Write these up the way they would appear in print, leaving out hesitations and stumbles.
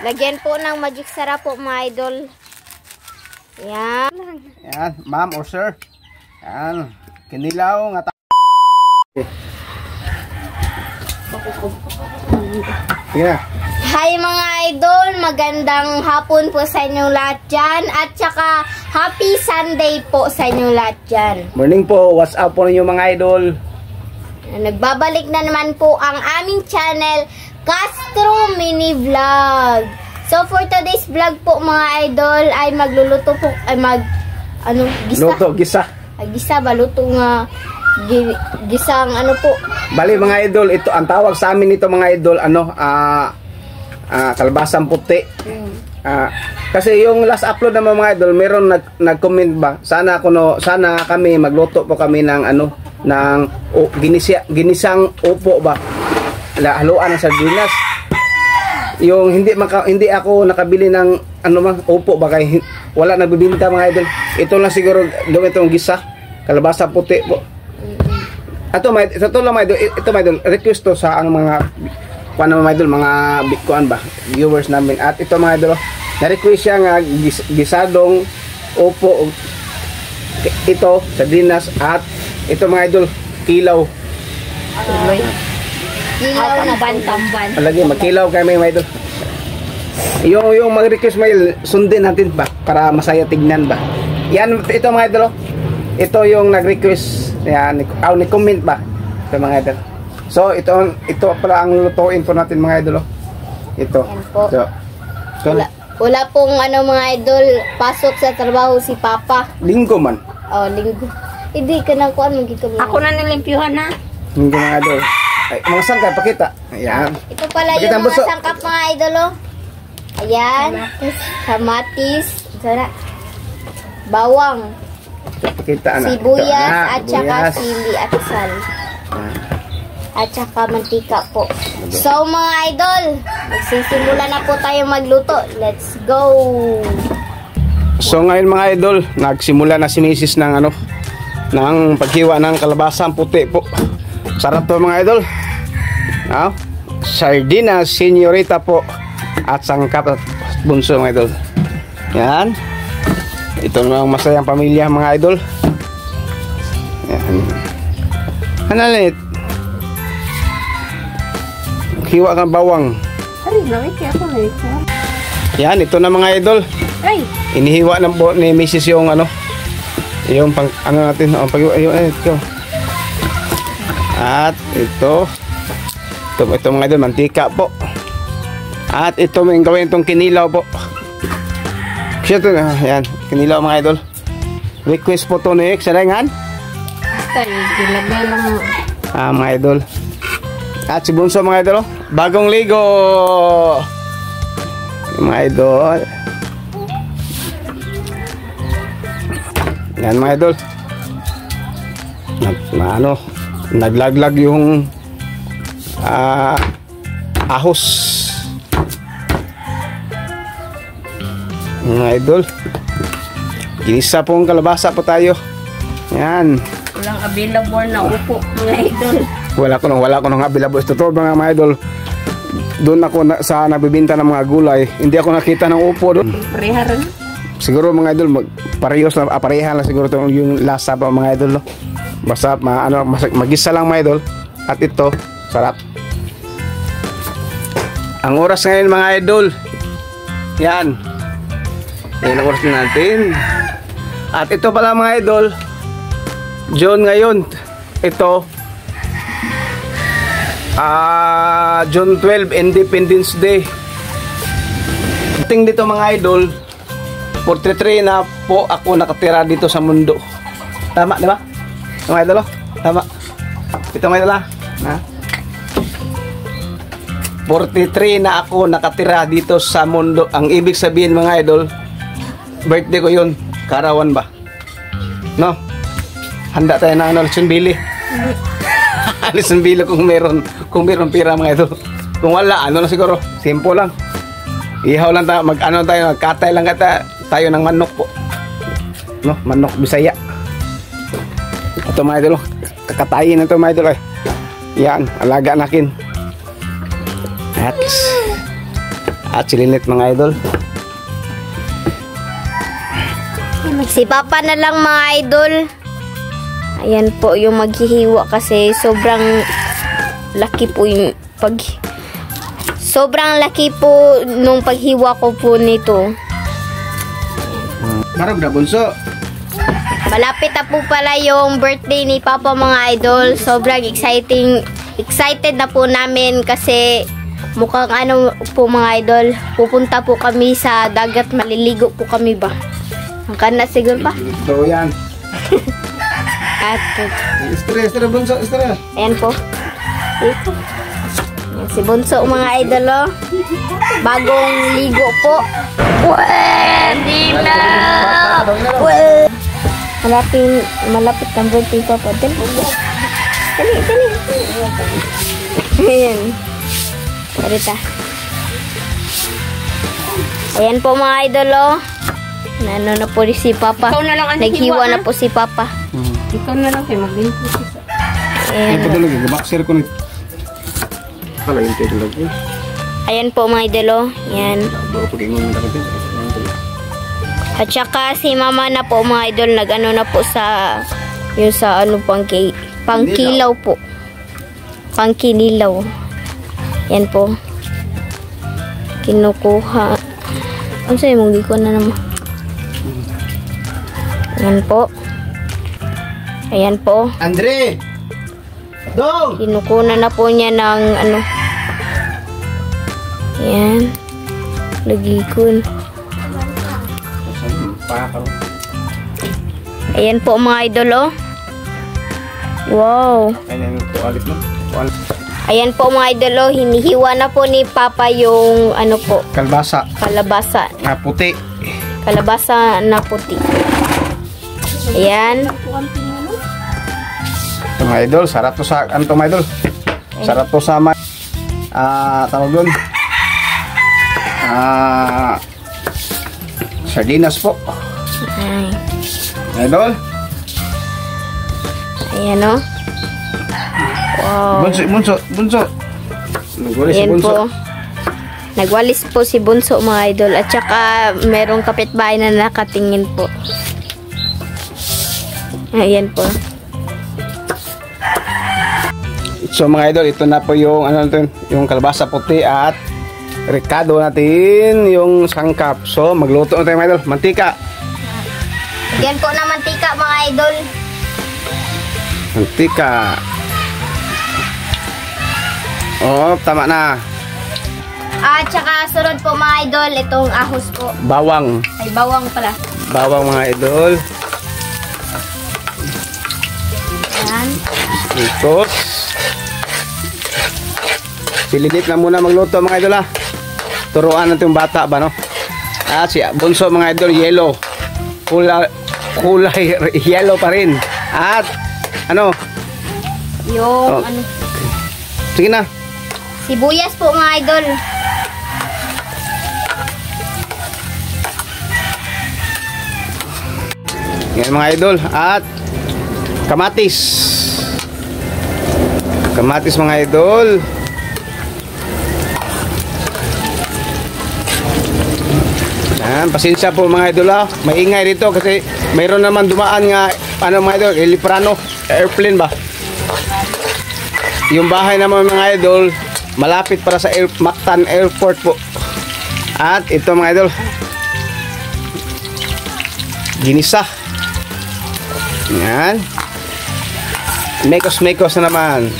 Lagyan po ng magic sarap po mga idol. Yan. Yan, ma'am or sir. Yan. Kinilaw nga yeah. Hi mga idol, magandang hapon po sa inyong lahat dyan. At saka happy Sunday po sa inyong lahat dyan. Morning po, what's up po ninyo mga idol? Nagbabalik na naman po ang aming channel, Castro Mini Vlog. So for today's vlog po mga idol ay magluluto po, ay gisa. Luto, gisa. Ay gisa ba, luto nga gisang ano po. Bali mga idol, ito ang tawag sa amin nito mga idol, kalabasang puti. Kasi yung last upload naman mga idol, meron nag-comment ba? Sana kami magluto po kami ng ginisang upo ba? Haluan ng sardinas. Yung hindi ako nakabili ng upo ba kay wala nagbebenta mga idol. Ito lang siguro doon itong gisa, kalabasa puti po. Ito lang mga idol, ito mga idol, request to sa mga mga idol, mga bitcoin ba, viewers namin. At ito mga idol, na-request siya nga gisadong upo, ito sardinas, at ito mga idol, kilaw. Kilaw na bantamban. Lagi magkilaw kami mga idol. Yung mag-request mga idol, sundin natin ba para masaya tignan ba. Yan, ito mga idol. Ito yung nag-request, yan, ni-comment ba ito mga idol. So ito pala ang lutuin po natin mga idol. Ito. So, wala pong mga idol, pasok sa trabaho si Papa. Linggo man. Oh, linggo. Hindi ka na kuan magiging. Ako na nilimpyuhan na. Linggo mga idol. Ay, mga sangkap pakita. Ayan. Ito pala pakita yung mga sangkap mga idol. Ayan. Kamatis. Sana. Bawang. Pakita na. Sibuyas at saka sili at sal. At saka mantika po. So mga idol, magsisimula na po tayo magluto. Let's go! So ngayon mga idol, nagsimula na si Mrs. ng paghiwa ng kalabasang puti po. Sarap to mga idol. Sardinas, senyorita po. At sangkap at bunso mga idol. Yan. Ito na ang masayang pamilya mga idol. Yan. Hanalit. Hiwa kang bawang. Yan, ito na mga idol. Ay. Inihiwa na po ni Mrs. yung yung pang natin, paghiwa. Ito. At ito mga idol, mantika po. At ito may gawin itong kinilaw po. Ito na, yan, kinilaw mga idol. Request po to ni Sarengan. Mga idol. At si Bunso mga idol, bagong ligo. Mga idol. Yan mga idol. Naglaglag yung ahos. Mga idol. Ginisa pong kalabasa po tayo. Yan. Walang available na upo mga idol. Wala ko nang available. Ito to mga idol. Doon ako sa nabibinta ng mga gulay. Hindi ako nakita ng upo doon. Pareha rin. Siguro mga idol, pareha lang siguro yung lasa pa mga idol. No? Basta magisa lang mga idol. At ito, sarap. Ang oras ngayon mga idol. Yan. Yan ang oras natin. At ito pala mga idol. June ngayon. Ito. June 12, Independence Day. Tingin dito mga idol, 43 na po ako nakatira dito sa mundo. Tama, di ba? Mga idol, tama. Ito mga idol, ha? 43 na ako nakatira dito sa mundo. Ang ibig sabihin mga idol, birthday ko yun, karawan ba? No? Handa tayo na Lechon Bili. Lechon Bili kung meron pira mga idol. Kung wala, lang siguro, simple lang. Ihaw lang tayo, magkatay lang tayo ng manok po. No, manok Bisaya. Ito mga idol, kakatayin na ito mga idol. Yan, alaga nakin. At si Linet mga idol. Si Papa na lang mga idol. Ayan po yung maghihiwa kasi sobrang laki po yung sobrang laki po nung paghiwa ko po nito. Marag na bunso. Malapit na po pala yung birthday ni Papa mga idol. Sobrang excited na po namin kasi mukhang ano po mga idol. Pupunta po kami sa dagat, maliligo po kami ba? Ang kana siguro pa? Ito yan. At Istra bunso, istra. ayan po. Dito. Ayan, si Bunso mga idol oh. Bagong ligo po. Pwede na! Malapit ng birthday pa po. Dali. Ayan. Marita. Ayan po mga idol oh. Ano na po si Papa. Naghiwa na po si Papa. Ikaw na lang kayo mag-input sa... Ay, padulog. Gabakser ko nito. Kala yung tidulog. Ayan po mga idol oh. Yan. Bago pag-ingon na natin. At saka si Mama na po mga idol nag-ano na po sa yung sa ano pangkilaw po. Pangkinilaw. Yan po. Kinukuha. Ano sa'yo mong giko na naman? Yan po. Ayan po. Andre! Dong! Kinukuna na po niya ng ano. Yan. Lagikon. Ayan po mga idol oh. Wow. Ayan yung tuwalit mo. Ayan po mga idol oh. Hinihiwa na po ni Papa yung ano po. Kalbasa. Kalabasa. Na puti. Kalabasa na puti. Ayan. Ito mga idol, sarap to sa, ano to mga idol? Sarap to sa tawag doon. Sardinas po. Ay. Idol. Ayan o. Wow. Bunso. Nagwalis si Ayan Bunso. po. Nagwalis po si Bunso mga idol. At saka merong kapitbahay na nakatingin po. Ayan po. So mga idol, ito na po yung ano natin, yung kalabasa puti at ricado natin, yung sangkap. So magluto na tayo mga idol. Mantika. Ayan po na mantika mga idol. Mantika. Oh, tama na. At saka sunod po mga idol, itong ahos po. Bawang. Ay, bawang pala. Bawang mga idol. Ayan. Ito. Silinit na muna magluto mga idol ha. Turuan natin yung bata ba no. At si Bunso mga idol, yellow. Kulay yellow pa rin. At ano? Yung ano, Sige na. sibuyas po mga idol. Yan mga idol. At kamatis. Kamatis mga idol. Yan, pasensya po mga idol ha. Maingay dito kasi mayroon naman dumaan nga ano mga idol, heliprano, airplane ba? Yung bahay naman mga idol, malapit para sa Mactan Airport po. At ito mga idol, ginisa. Yan. Mekos na naman.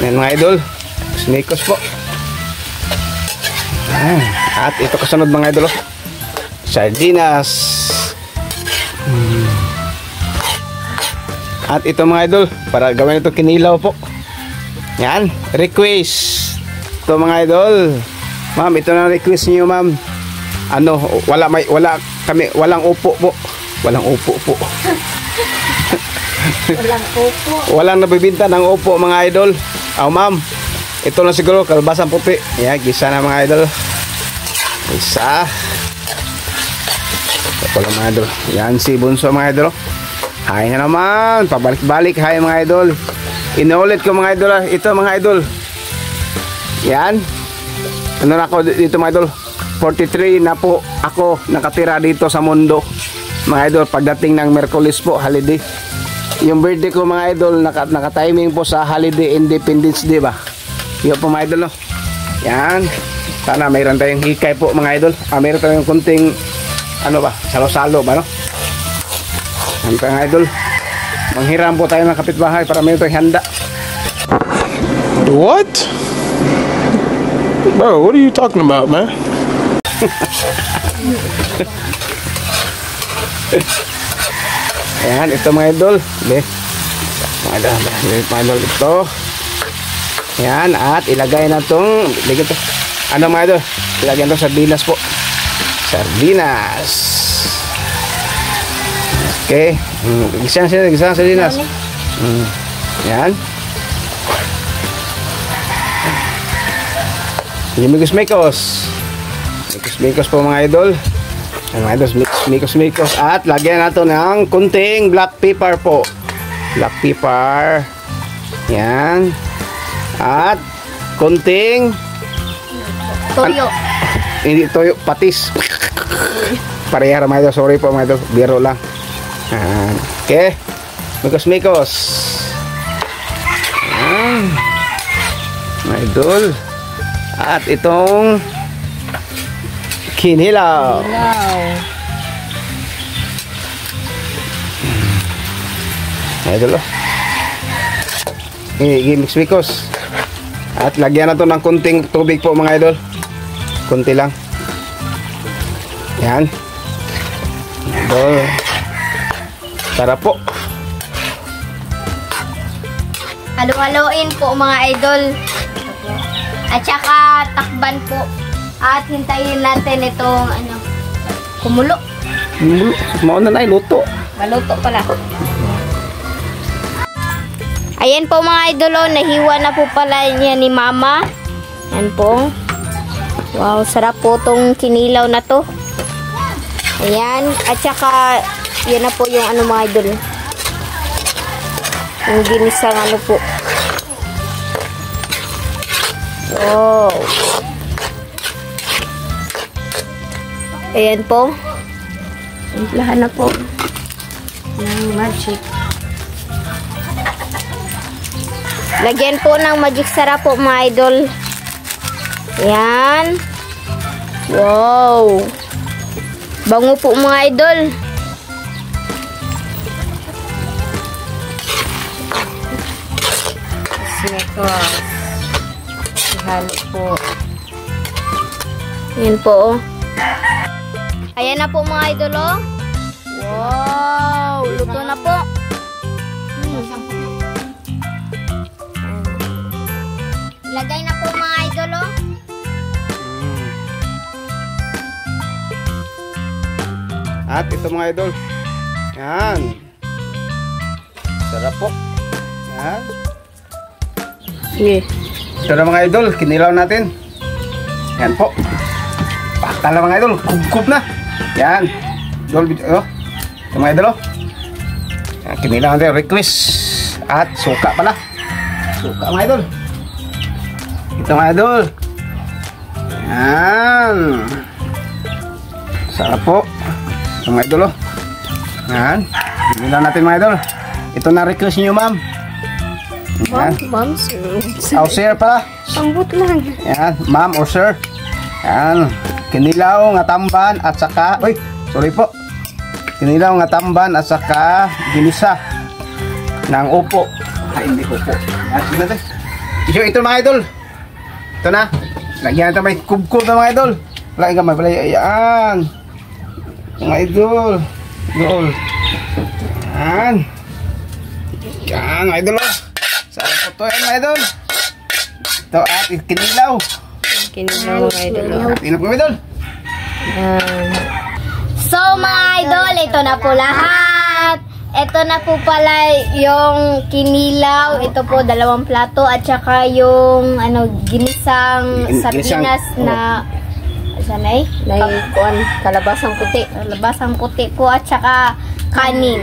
Yan mga idol, mekos po. Yan. At ito kasunod mga idol, sardinas. At ito mga idol, para gawin ito kinilaw po. Yan, request. Ito mga idol. Ma'am, ito na request niyo, ma'am. Ano, walang upo po. Walang upo po. Walang upo. Walang nabibinta ng upo mga idol. Ma'am, ito na siguro, kalabasang puti. Yan, gisa na mga idol. Isa. Ito lang mga idol. Yan si Bunso mga idol. Hay na naman, pabalik-balik hay mga idol. Inuulit ko mga idol. Ito mga idol, Yan. Ano na ako dito mga idol? 43 na po ako nakatira dito sa mundo. Mga idol, pagdating ng Miyerkules po, holiday. Yung birthday ko mga idol, naka-timing po sa holiday Independence Day ba? Yun po mga idol, no? Yan. Sana mayroon tayong hikay po mga idol. Mayroon tayong kunting, ano ba, salo-salo ba, no? Yan po mga idol. Manghiram po tayo ng kapitbahay para mayroon tayong handa. What? Bro, what are you talking about, man? Ayan, ito mga idol. Mga idol, ito. Ayan, at ilagay na itong, ano mga idol? Ilagay na itong sardinas po. Sardinas. Okay. Gisang sardinas. Ayan. Yung mikos-mikos. Mikos-mikos po mga idol. Ayan mga idol, mikos-mikos. At lagyan natin ng kunting black pepper po. Black pepper. Ayan. At kunting Toyo. hindi toyo, patis. Parehara mga idol, sorry po mga idol, biro lang. Ayan. Okay. Mikos-mikos. Ayan. Mga idol. At itong kinilaw. Idol, oh. Mix-mikos. At lagyan na to ng kunting tubig po mga idol. Kunti lang. Yan. Idol. Tara po. Halo-haloin po mga idol. At saka takban po. At hintayin natin itong ano, kumulo. Mauna na luto. Maluto pala. Ayan po mga idol, oh, nahiwa na po pala niya ni mama. Ayan po. Wow, sarap po tong kinilaw na to. Ayan. At saka, yan na po yung ano mga idol. Yung ginisang ano po. Wow. Ayan po. Simplahan na po. Ng magic. Lagyan po ng magic sarap po mga idol. Ayan. Wow. Bango po mga idol. Sneakers. Halo po. Ayan po, oh. Ayan na po mga idol, oh. Wow. Luto na po. Lagay na po mga idol, oh. At ito mga idol. Yan. Sarap po. Yan. Yeah. Ito na mga idol, kinilaw natin. Yan po. Pakta na mga idol, kub-kub na. Yan. Idol, oh. Ito mga idol, oh. Yan, kinilaw natin, request. At suka pala. Suka mga idol. Ito mga idol. Yan. Sarap po. Ito mga idol, oh. Yan. Kinilaw natin mga idol. Ito na request nyo ma'am. Yan. Ma'am, Oh, sir pala. pambut lang. Yan, ma'am or sir. Yan. Kinilaw nga tamban at saka, uy, sorry po. Kinilaw nga tamban at saka ginisa ng upo. Ay, hindi upo. Yan, sige natin. Ito mga idol. Ito na. Lagyan natin may kub-kub na mga idol. Wala ka may balay. Ayan. Mga idol. Idol. Yan. Yan, mga idol. Saan po ito yan mga idol? Ito at kinilaw. Kinilaw mga idol. Tingnan po mga idol. So mga idol, ito na po lahat. Ito na po pala yung kinilaw. Ito po 2 plato at saka yung ano ginisang sardinas na sanay kalabasang puti. Kalabasang puti po at saka kanin.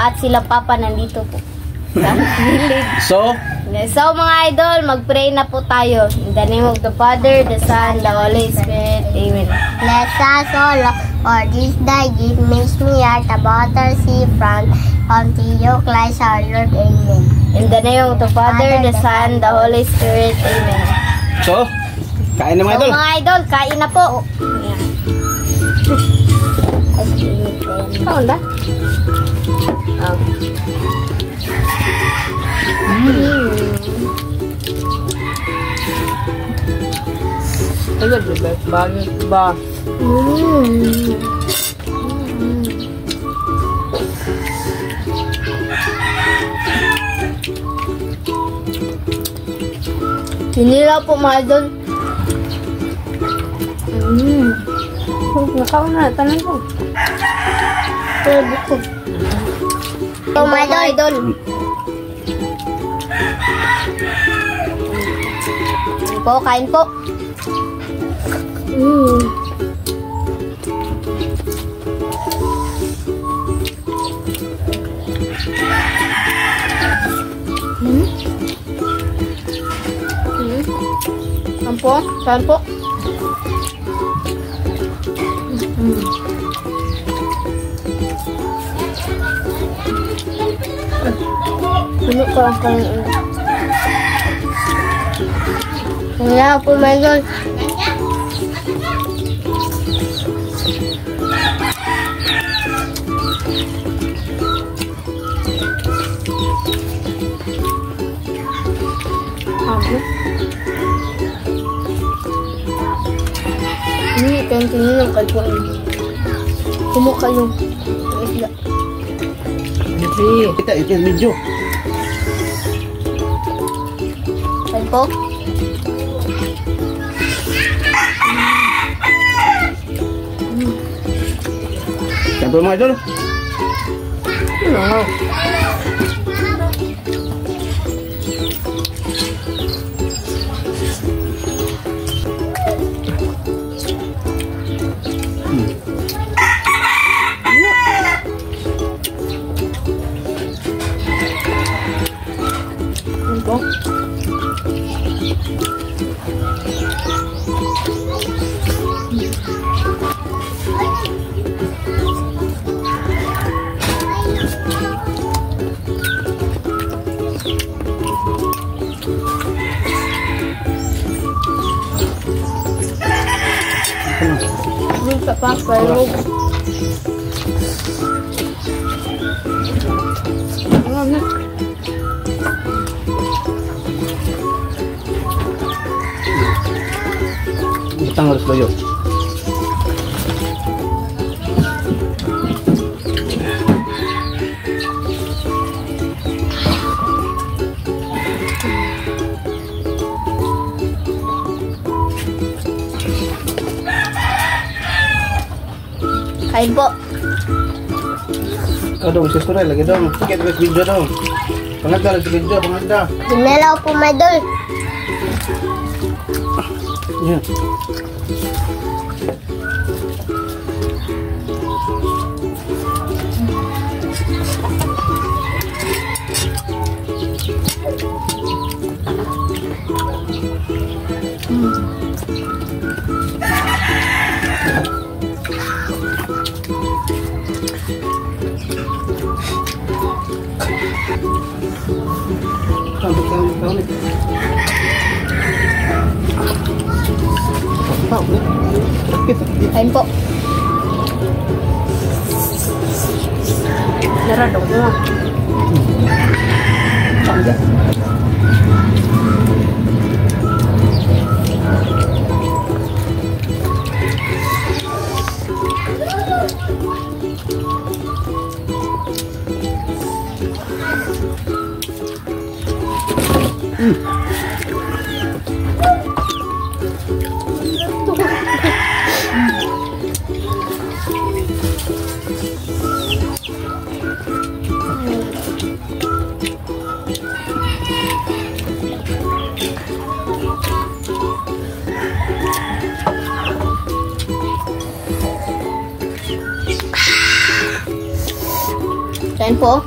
At sila papa nandito po. Sa gilid. So, So mga idol, mag-pray na po tayo. In the name of the Father, the Son, the Holy Spirit. Amen. Bless us, O Lord, for this day give me at the water sea front unto you, Christ our Lord. Amen. In the name of the Father, the Son, the Holy Spirit. Amen. So, kain na mga So idol. mga idol, kain na po. Ayan. Oh, ba? Oh. Tagal, diba? Bagay ba? Sinira po mga idol. Nakaw na, tanan ko. Pwede ko. So mga idol. Kain po. Saan po? Ano ko lang kain. Wala po mga idol. Ini tingin ng kalpuan. Kumukha yung isla. Kita itu medyo. Kalpo. Sampai mga idol. No. Sa papel. Utang harus loyo. Kain po. Ikaw dong, sis Turay, lagi dong. Sige, terus video dong. Pangagda, lagi video, pangagda. Dinalaw po mga idol. Yan. Kain po. Naradong mo. Kain po.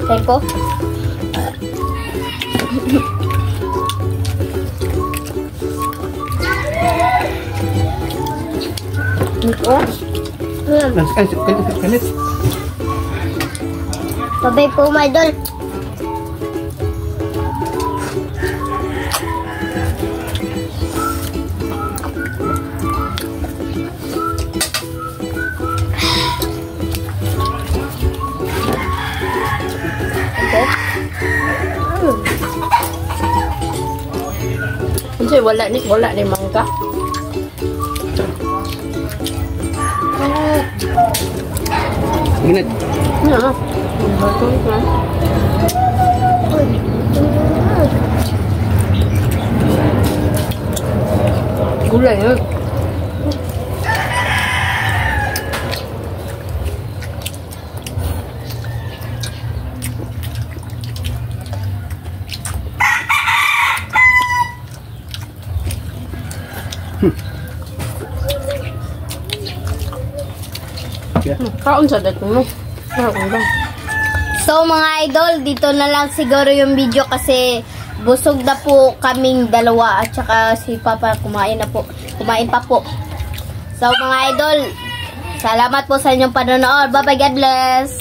Try ko. Kalit. Babay po, mga idol. Kasi wala ni mangga. Ingat. Ano? Batong ka. Gulay yun. Kaon sa dati mo. Kaon ba? So mga idol, dito na lang siguro yung video kasi busog na po kaming dalawa at saka si Papa kumain pa po. So mga idol, salamat po sa inyong panonood. Bye bye, God bless.